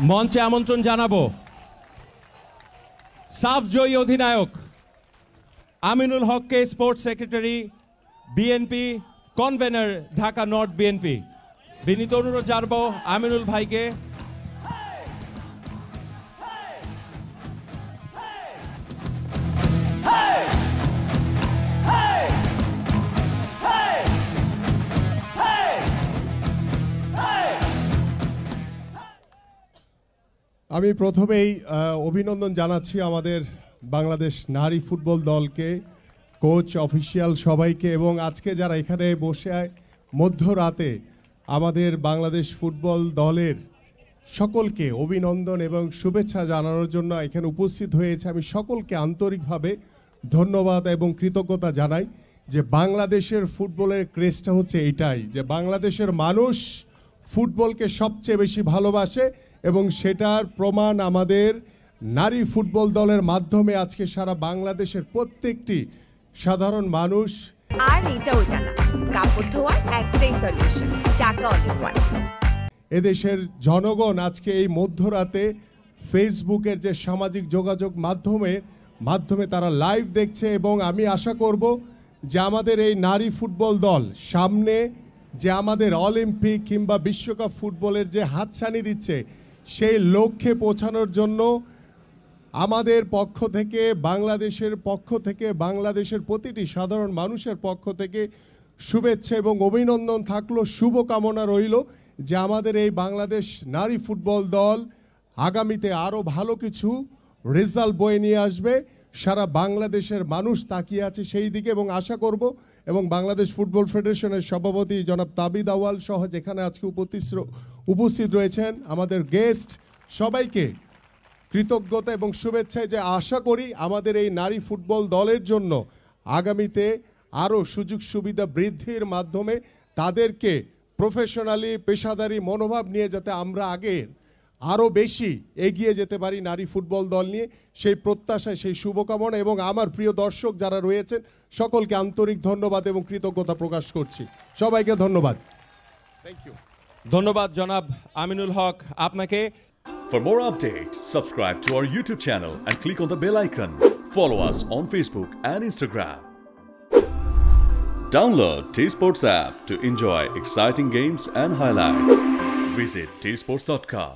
মঞ্চে আমন্ত্রণ জানাবো সাফ জয়ী অধিনায়ক আমিনুল হককে, sports secretary, BNP convenor, Dhaka north BNP. বিনীত অনুরোধ জানাবো আমিনুল ভাইকে। আমি প্রথমেই অভিনন্দন জানাচ্ছি আমাদের বাংলাদেশ নারী ফুটবল দলকে, কোচ, অফিসিয়াল সবাইকে, এবং আজকে যারা এখানে বসে মধ্যরাতে আমাদের বাংলাদেশ ফুটবল দলের সকলকে অভিনন্দন এবং শুভেচ্ছা জানানোর জন্য এখানে উপস্থিত হয়েছে। আমি সকলকে আন্তরিকভাবে ধন্যবাদ এবং কৃতজ্ঞতা জানাই যে বাংলাদেশের ফুটবলের ক্রেজটা হচ্ছে এটাই, যে বাংলাদেশের মানুষ ফুটবলকে সবচেয়ে বেশি ভালোবাসে এবং সেটার প্রমাণ আমাদের নারী ফুটবল দলের মাধ্যমে আজকে সারা বাংলাদেশের প্রত্যেকটি সাধারণ মানুষ। আর এটা ওইটা না, কাপড় ধোয়ার একটাই সলিউশন, চাকা অল-ইন-ওয়ান। এদেশের জনগণ আজকে এই মধ্যরাতে ফেসবুকের যে সামাজিক যোগাযোগ মাধ্যমে তারা লাইভ দেখছে, এবং আমি আশা করব যে আমাদের এই নারী ফুটবল দল সামনে যে আমাদের অলিম্পিক কিংবা বিশ্বকাপ ফুটবলের যে হাতছানি দিচ্ছে, সেই লক্ষ্যে পৌঁছানোর জন্য আমাদের পক্ষ থেকে, বাংলাদেশের প্রতিটি সাধারণ মানুষের পক্ষ থেকে শুভেচ্ছা এবং অভিনন্দন থাকলো, শুভকামনা রইল যে আমাদের এই বাংলাদেশ নারী ফুটবল দল আগামীতে আরও ভালো কিছু রেজাল্ট বয়ে নিয়ে আসবে। সারা বাংলাদেশের মানুষ তাকিয়ে আছে সেই দিকে, এবং আশা করব, এবং বাংলাদেশ ফুটবল ফেডারেশনের সভাপতি জনাব তাবিদ আউয়াল সহ যেখানে আজকে উপস্থিত রয়েছেন আমাদের গেস্ট, সবাইকে কৃতজ্ঞতা এবং শুভেচ্ছায় যে আশা করি আমাদের এই নারী ফুটবল দলের জন্য আগামীতে আরও সুযোগ সুবিধা বৃদ্ধির মাধ্যমে তাদেরকে প্রফেশনালি, পেশাদারি মনোভাব নিয়ে যাতে আমরা আরও বেশি এগিয়ে যেতে পারি নারী ফুটবল দল নিয়ে, সেই প্রত্যাশায়, সেই শুভকামনা, এবং আমার প্রিয় দর্শক যারা রয়েছেন সকলকে আন্তরিক ধন্যবাদ এবং কৃতজ্ঞতা প্রকাশ করছি। সবাইকে ধন্যবাদ। Thank you. ধন্যবাদ জনাব আমিনুল হক আপনাকে। For more updates, subscribe to our YouTube channel and click on the bell icon. Follow us on Facebook and Instagram. Download T-Sports app to enjoy exciting games and highlights. Visit tsports.com.